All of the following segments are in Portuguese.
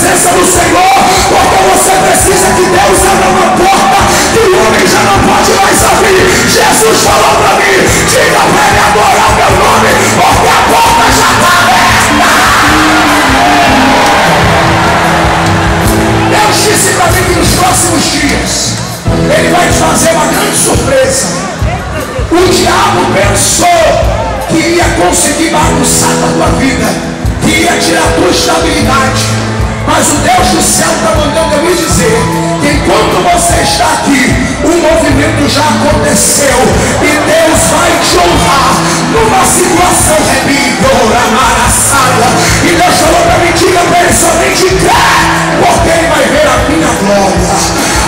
presença do Senhor, porque você precisa que Deus abra uma porta que o homem já não pode mais abrir. Jesus falou para mim: diga para ele adorar o meu nome, porque a porta já está aberta. Deus disse para mim que nos próximos dias Ele vai te fazer uma grande surpresa. O diabo pensou que ia conseguir bagunçar a tua vida, que ia tirar a tua estabilidade, mas o Deus do céu está mandando eu me dizer que enquanto você está aqui, o movimento já aconteceu e Deus vai te honrar numa situação rebidora, maraçada. E Deus falou para mim: diga para ele somente crê, porque ele vai ver a minha glória.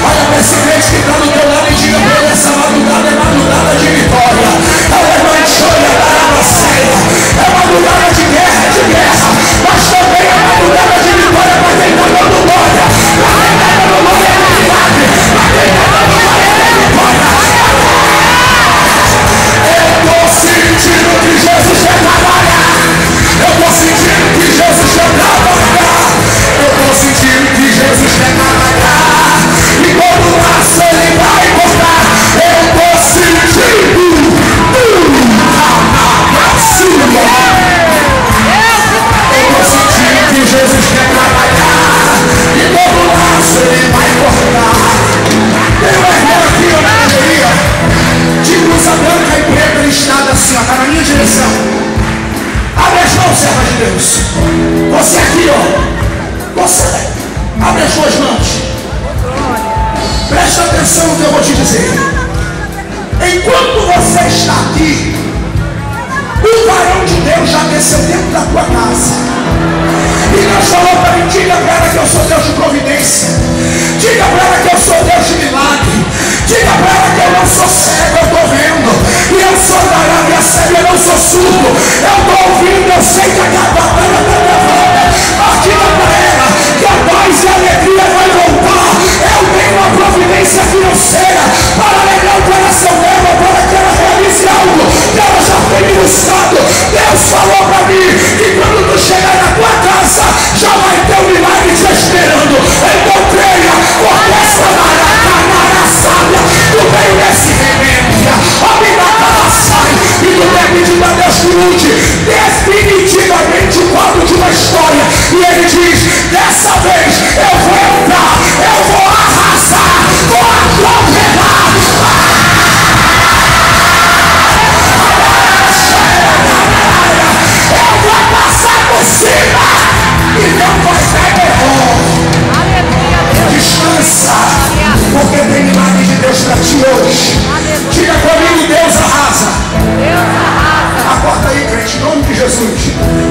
Olha para esse crente que está do teu lado e diga para ele: essa madrugada é madrugada de vitória. É madrugada de guerra, mas também é madrugada de vitória para quem está dando glória, para quem está dando glória é milagre, para quem está dando glória é vitória. Eu estou sentindo que Jesus quer trabalhar, eu estou sentindo que Jesus quer trabalhar, eu estou sentindo que Jesus quer trabalhar, e quando o laço ele vai cortar, eu estou sentindo. Eu estou sentindo que Jesus quer trabalhar e todo laço ele vai cortar. Tem um irmão aqui na galeria de blusa branca e preta listada assim, ó, está na minha direção. Abre as mãos, serva de Deus. Você aqui, ó, você abre as suas mãos. Presta atenção no que eu vou te dizer. Enquanto você está aqui, o varão de Deus já desceu dentro da tua casa. E Deus falou para mim: diga para ela que eu sou Deus de providência. Diga para ela que eu sou Deus de milagre. Diga para ela que eu não sou cego, eu estou vendo. E eu sou da Arábia cego, eu não sou surdo. Eu estou ouvindo, eu sei que a batalha está levada. Mas diga para ela que a paz e a alegria vai voltar. Eu tenho uma providência financeira para alegrar o coração dela, para que ela realize algo que ela já foi me buscando. Deus falou para mim que quando tu chegar na tua casa, já vai ter um milagre te esperando. Então creia, porque essa maraçada do meio desse remenda, a minha sai e tu vai pedir a Deus que mude definitivamente o quadro de uma história. E ele diz: dessa vez eu vou entrar, eu vou arrasar, vou atropelar. E não vai ter erro. Descansa, porque tem milagre de Deus para ti hoje. Diga comigo: Deus arrasa. Acorda aí, crente, em nome de Jesus.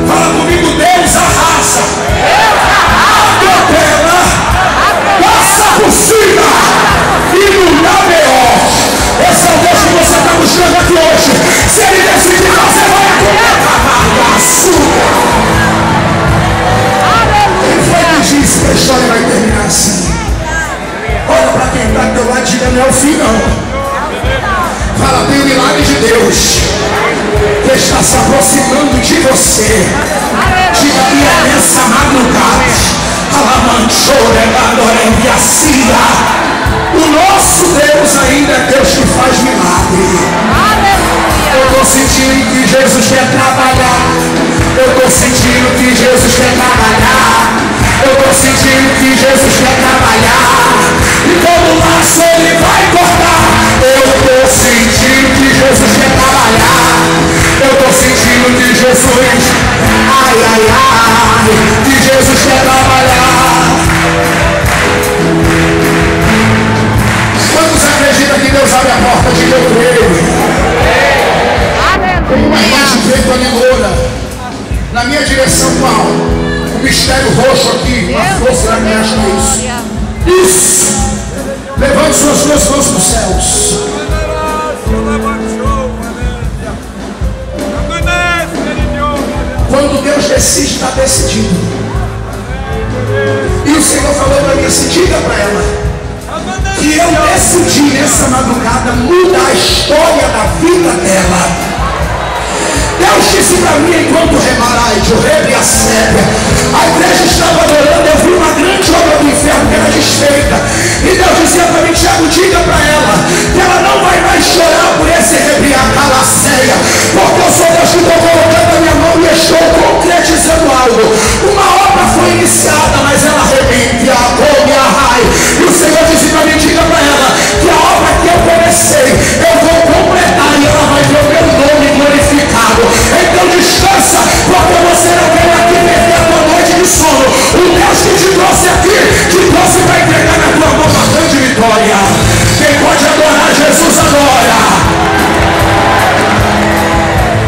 Fala comigo: Deus arrasa. Atropela, passa por cima e não dá B.O. Esse é o Deus que você está buscando aqui hoje. Se ele decidir, você vai atropelar a sua. Diz que a história vai terminar assim. Olha para quem está do teu lado e diga: não é o fim não. Fala: tem o milagre de Deus que está se aproximando de você. Diga: e é nessa madrugada, o nosso Deus ainda é Deus que faz milagre. Eu estou sentindo que Jesus quer trabalhar. Eu estou sentindo que Jesus quer trabalhar. Eu estou sentindo que Jesus quer trabalhar. E todo laço ele vai cortar. Eu estou sentindo que Jesus quer trabalhar. Eu estou sentindo que Jesus, que Jesus quer trabalhar. Quantos acreditam que Deus abre a porta de Deus creio? Tem uma imagem feita ali loura na minha direção, qual? Um mistério roxo aqui, uma força na minha isso. Isso! Levante suas duas mãos para os céus. Quando Deus decide, está decidido. E o Senhor falou para mim assim: diga para ela que eu decidi nessa madrugada mudar a história da vida dela. Deus disse para mim, enquanto remarai, a igreja estava adorando, eu vi uma grande dizia para mim: Tiago, diga para ela que ela não vai mais chorar por esse rebriacalaceia, porque eu sou Deus que estou colocando a minha mão e estou concretizando algo. Uma obra foi iniciada, mas ela arrebenta, come a raio. E o Senhor disse para mim: diga para ela que a obra que eu comecei, eu vou completar e ela vai ver o meu nome glorificado. Então descansa, porque você não veio aqui perder a tua noite de sono. O Deus que te trouxe aqui, te trouxe para entregar na tua mão uma grande vitória. Quem pode adorar Jesus agora?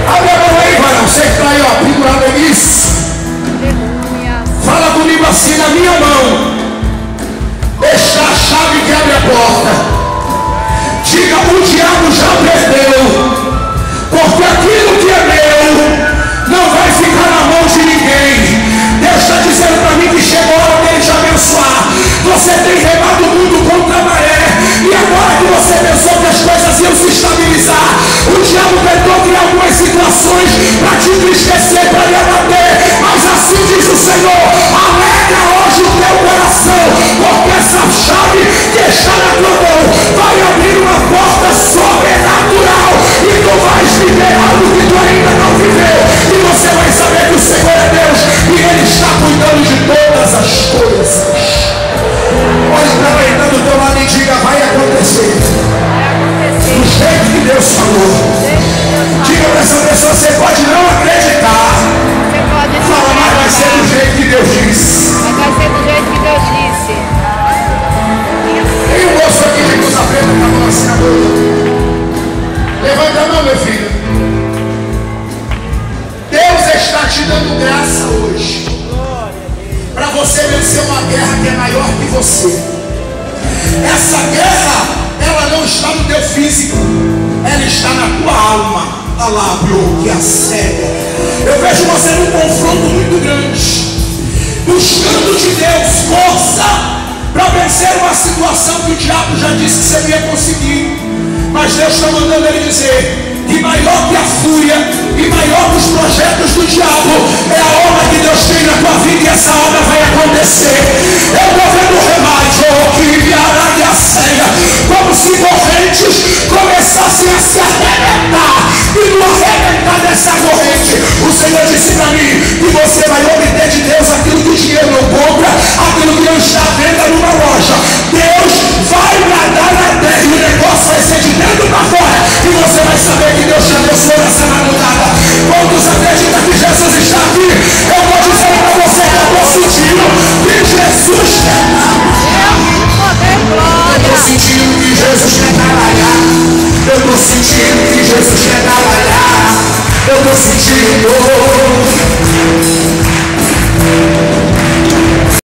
Abre a mão aí, varão. Você que está aí, ó, pendurado nisso. Fala comigo assim: na minha mão está a chave que abre a porta. Diga: o diabo já perdeu, porque aquilo que é meu não vai ficar na mão de ninguém. Deus está dizendo para mim que chegou a hora dele te abençoar. Você tem remado o mundo contra a maré, e agora que você pensou que as coisas iam se estabilizar, o diabo tentou criar algumas situações para te entristecer, para lhe abater. Mas assim diz o Senhor: alegra hoje o teu coração, porque essa chave que está na tua mão vai abrir uma porta sobrenatural, e tu vais viver algo que tu ainda não viveu, e você vai saber que o Senhor é Deus e Ele está cuidando de todas as coisas. Pode estar aí do teu lado e diga: vai acontecer do jeito que Deus falou. Diga para essa pessoa: você pode não acreditar, fala, mas vai ser do jeito que Deus disse. Mas vai ser do jeito que Deus disse. Tem um moço aqui de blusa preta com a mão assim na boca. Levanta a mão, meu filho. Deus está te dando graça hoje para você vencer uma guerra que é maior que você. Essa guerra, ela não está no teu físico, ela está na tua alma. Alábio que a cega. Eu vejo você num confronto muito grande, buscando de Deus força para vencer uma situação que o diabo já disse que você não ia conseguir. Mas Deus está mandando ele dizer que maior que a fúria e maior que os projetos do diabo é a obra que Deus tem na tua vida, e essa obra vai acontecer. Eu estou vendo o remédio que me a ceia, como se correntes começassem a se arrebentar, e no arrebentar dessa corrente, o Senhor disse para mim que você vai obter de Deus aquilo que o dinheiro não compra, aquilo que não está à venda numa loja. Deus vai bradar na terra e o negócio vai ser de dentro para fora, e você vai saber que Deus te abençoou nessa madrugada. Quantos acreditam que Jesus está aqui? Eu vou dizer para você que eu estou sentindo que Jesus quer trabalhar. Eu estou sentindo que Jesus quer trabalhar. Eu estou sentindo que Jesus quer trabalhar. Eu estou sentindo.